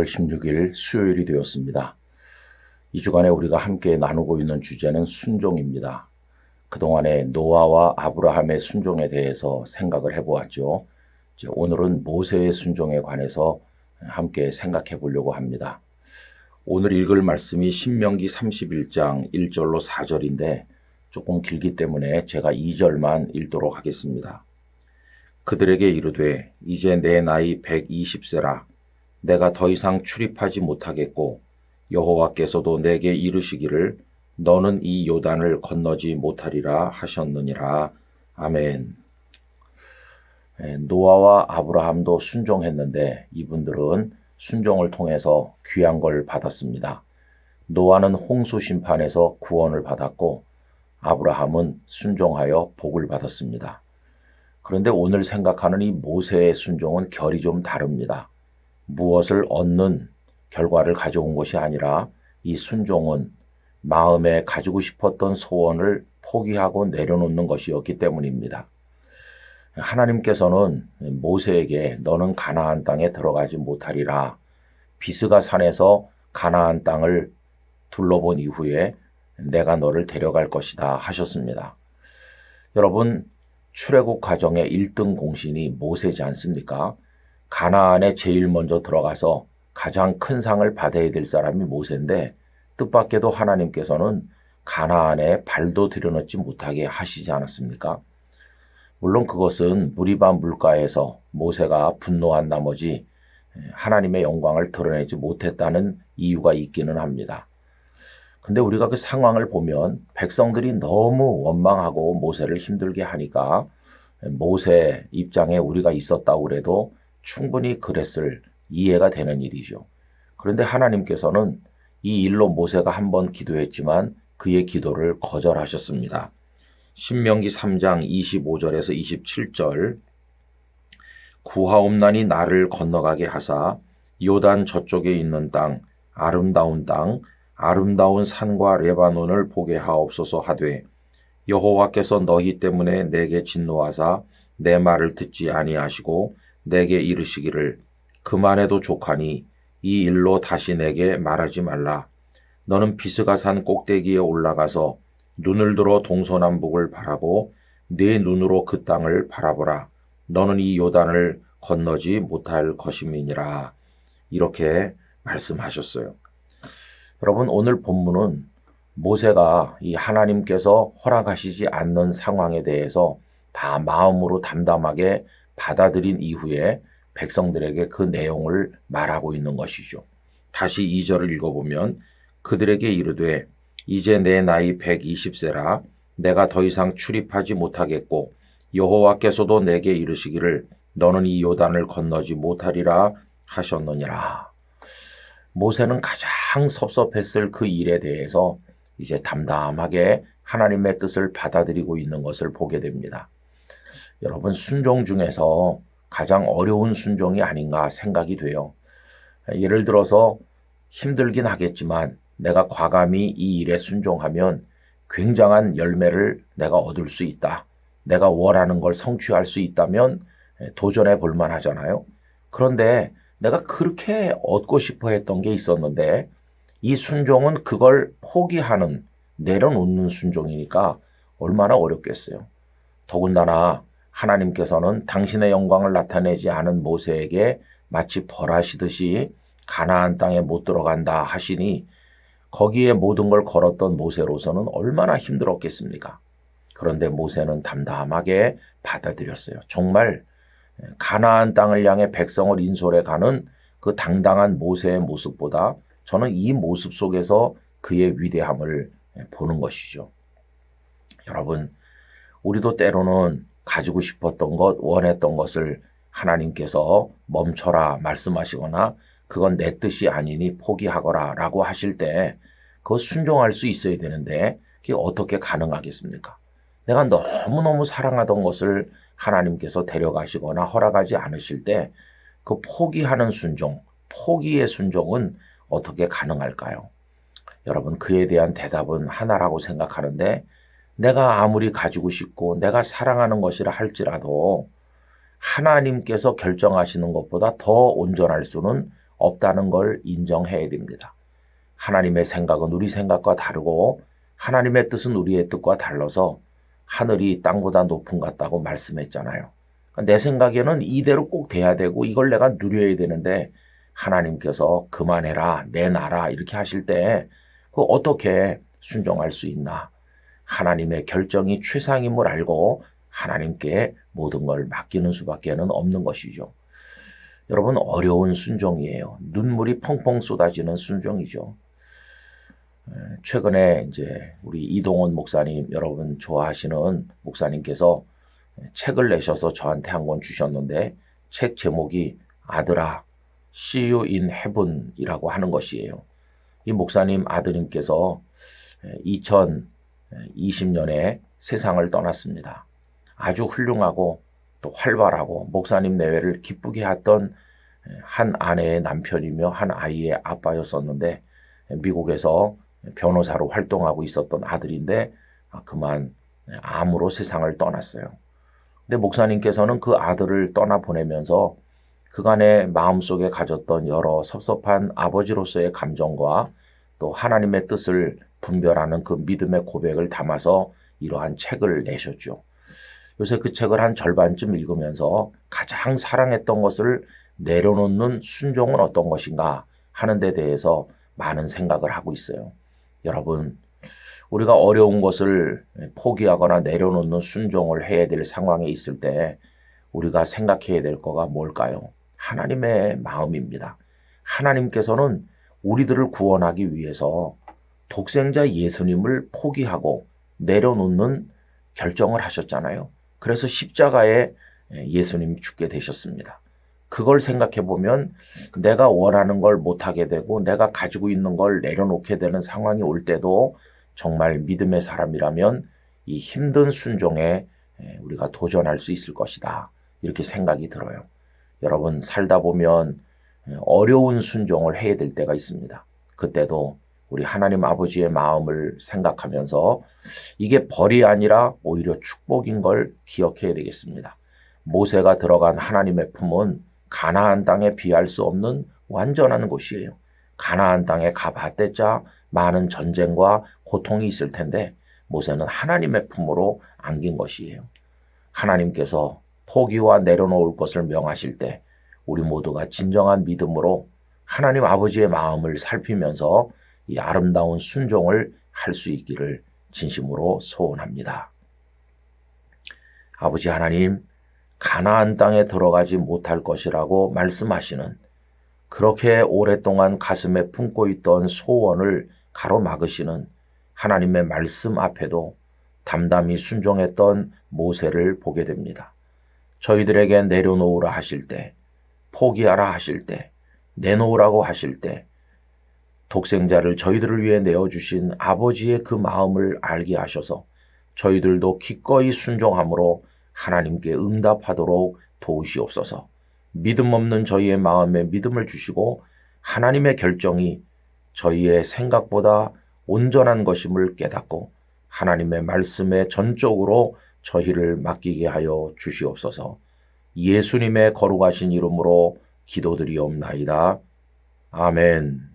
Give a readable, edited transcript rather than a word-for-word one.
2월 16일 수요일이 되었습니다. 이 주간에 우리가 함께 나누고 있는 주제는 순종입니다. 그동안에 노아와 아브라함의 순종에 대해서 생각을 해보았죠. 오늘은 모세의 순종에 관해서 함께 생각해 보려고 합니다. 오늘 읽을 말씀이 신명기 31장 1절로 4절인데 조금 길기 때문에 제가 2절만 읽도록 하겠습니다. 그들에게 이르되 이제 내 나이 120세라 내가 더 이상 출입하지 못하겠고 여호와께서도 내게 이르시기를 너는 이 요단을 건너지 못하리라 하셨느니라. 아멘. 노아와 아브라함도 순종했는데 이분들은 순종을 통해서 귀한 걸 받았습니다. 노아는 홍수 심판에서 구원을 받았고 아브라함은 순종하여 복을 받았습니다. 그런데 오늘 생각하는 이 모세의 순종은 결이 좀 다릅니다. 무엇을 얻는 결과를 가져온 것이 아니라 이 순종은 마음에 가지고 싶었던 소원을 포기하고 내려놓는 것이었기 때문입니다. 하나님께서는 모세에게 너는 가나안 땅에 들어가지 못하리라. 비스가 산에서 가나안 땅을 둘러본 이후에 내가 너를 데려갈 것이다 하셨습니다. 여러분, 출애굽 과정의 1등 공신이 모세지 않습니까? 가나안에 제일 먼저 들어가서 가장 큰 상을 받아야 될 사람이 모세인데 뜻밖에도 하나님께서는 가나안에 발도 들여놓지 못하게 하시지 않았습니까? 물론 그것은 무리바 물가에서 모세가 분노한 나머지 하나님의 영광을 드러내지 못했다는 이유가 있기는 합니다. 근데 우리가 그 상황을 보면 백성들이 너무 원망하고 모세를 힘들게 하니까 모세 입장에 우리가 있었다고 그래도 충분히 그랬을 이해가 되는 일이죠. 그런데 하나님께서는 이 일로 모세가 한 번 기도했지만 그의 기도를 거절하셨습니다. 신명기 3장 25절에서 27절 구하옵나니 나를 건너가게 하사 요단 저쪽에 있는 땅 아름다운 산과 레바논을 보게 하옵소서 하되 여호와께서 너희 때문에 내게 진노하사 내 말을 듣지 아니하시고 내게 이르시기를 그만해도 족하니 이 일로 다시 내게 말하지 말라. 너는 비스가산 꼭대기에 올라가서 눈을 들어 동서남북을 바라고 네 눈으로 그 땅을 바라보라. 너는 이 요단을 건너지 못할 것임이니라. 이렇게 말씀하셨어요. 여러분, 오늘 본문은 모세가 이 하나님께서 허락하시지 않는 상황에 대해서 다 마음으로 담담하게 받아들인 이후에 백성들에게 그 내용을 말하고 있는 것이죠. 다시 2절을 읽어보면 그들에게 이르되 이제 내 나이 120세라 내가 더 이상 출입하지 못하겠고 여호와께서도 내게 이르시기를 너는 이 요단을 건너지 못하리라 하셨느니라. 모세는 가장 섭섭했을 그 일에 대해서 이제 담담하게 하나님의 뜻을 받아들이고 있는 것을 보게 됩니다. 여러분, 순종 중에서 가장 어려운 순종이 아닌가 생각이 돼요. 예를 들어서 힘들긴 하겠지만 내가 과감히 이 일에 순종하면 굉장한 열매를 내가 얻을 수 있다. 내가 원하는 걸 성취할 수 있다면 도전해 볼 만하잖아요. 그런데 내가 그렇게 얻고 싶어 했던 게 있었는데 이 순종은 그걸 포기하는, 내려놓는 순종이니까 얼마나 어렵겠어요. 더군다나 하나님께서는 당신의 영광을 나타내지 않은 모세에게 마치 벌하시듯이 가나안 땅에 못 들어간다 하시니 거기에 모든 걸 걸었던 모세로서는 얼마나 힘들었겠습니까? 그런데 모세는 담담하게 받아들였어요. 정말 가나안 땅을 향해 백성을 인솔해 가는 그 당당한 모세의 모습보다 저는 이 모습 속에서 그의 위대함을 보는 것이죠. 여러분, 우리도 때로는 가지고 싶었던 것, 원했던 것을 하나님께서 멈춰라 말씀하시거나 그건 내 뜻이 아니니 포기하거라 라고 하실 때 그거 순종할 수 있어야 되는데 그게 어떻게 가능하겠습니까? 내가 너무너무 사랑하던 것을 하나님께서 데려가시거나 허락하지 않으실 때 그 포기하는 순종, 포기의 순종은 어떻게 가능할까요? 여러분, 그에 대한 대답은 하나라고 생각하는데 내가 아무리 가지고 싶고 내가 사랑하는 것이라 할지라도 하나님께서 결정하시는 것보다 더 온전할 수는 없다는 걸 인정해야 됩니다. 하나님의 생각은 우리 생각과 다르고 하나님의 뜻은 우리의 뜻과 달라서 하늘이 땅보다 높은 것 같다고 말씀했잖아요. 내 생각에는 이대로 꼭 돼야 되고 이걸 내가 누려야 되는데 하나님께서 그만해라, 내놔라 이렇게 하실 때 그 어떻게 순종할 수 있나. 하나님의 결정이 최상임을 알고 하나님께 모든 걸 맡기는 수밖에 없는 것이죠. 여러분, 어려운 순종이에요. 눈물이 펑펑 쏟아지는 순종이죠. 최근에 이제 우리 이동원 목사님, 여러분 좋아하시는 목사님께서 책을 내셔서 저한테 한 권 주셨는데 책 제목이 아들아, See you in heaven이라고 하는 것이에요. 이 목사님 아드님께서 2020년에 세상을 떠났습니다. 아주 훌륭하고 또 활발하고 목사님 내외를 기쁘게 했던 한 아내의 남편이며 한 아이의 아빠였었는데 미국에서 변호사로 활동하고 있었던 아들인데 그만 암으로 세상을 떠났어요. 근데 목사님께서는 그 아들을 떠나보내면서 그간의 마음속에 가졌던 여러 섭섭한 아버지로서의 감정과 또 하나님의 뜻을 분별하는 그 믿음의 고백을 담아서 이러한 책을 내셨죠. 요새 그 책을 한 절반쯤 읽으면서 가장 사랑했던 것을 내려놓는 순종은 어떤 것인가 하는 데 대해서 많은 생각을 하고 있어요. 여러분, 우리가 어려운 것을 포기하거나 내려놓는 순종을 해야 될 상황에 있을 때 우리가 생각해야 될 거가 뭘까요? 하나님의 마음입니다. 하나님께서는 우리들을 구원하기 위해서 독생자 예수님을 포기하고 내려놓는 결정을 하셨잖아요. 그래서 십자가에 예수님이 죽게 되셨습니다. 그걸 생각해 보면 내가 원하는 걸 못하게 되고 내가 가지고 있는 걸 내려놓게 되는 상황이 올 때도 정말 믿음의 사람이라면 이 힘든 순종에 우리가 도전할 수 있을 것이다. 이렇게 생각이 들어요. 여러분, 살다 보면 어려운 순종을 해야 될 때가 있습니다. 그때도 우리 하나님 아버지의 마음을 생각하면서 이게 벌이 아니라 오히려 축복인 걸 기억해야 되겠습니다. 모세가 들어간 하나님의 품은 가나안 땅에 비할 수 없는 완전한 곳이에요. 가나안 땅에 가봤대자 많은 전쟁과 고통이 있을 텐데 모세는 하나님의 품으로 안긴 것이에요. 하나님께서 포기와 내려놓을 것을 명하실 때 우리 모두가 진정한 믿음으로 하나님 아버지의 마음을 살피면서 이 아름다운 순종을 할 수 있기를 진심으로 소원합니다. 아버지 하나님, 가나안 땅에 들어가지 못할 것이라고 말씀하시는 그렇게 오랫동안 가슴에 품고 있던 소원을 가로막으시는 하나님의 말씀 앞에도 담담히 순종했던 모세를 보게 됩니다. 저희들에게 내려놓으라 하실 때, 포기하라 하실 때, 내놓으라고 하실 때 독생자를 저희들을 위해 내어주신 아버지의 그 마음을 알게 하셔서 저희들도 기꺼이 순종함으로 하나님께 응답하도록 도우시옵소서. 믿음 없는 저희의 마음에 믿음을 주시고 하나님의 결정이 저희의 생각보다 온전한 것임을 깨닫고 하나님의 말씀에 전적으로 저희를 맡기게 하여 주시옵소서. 예수님의 거룩하신 이름으로 기도드리옵나이다. 아멘.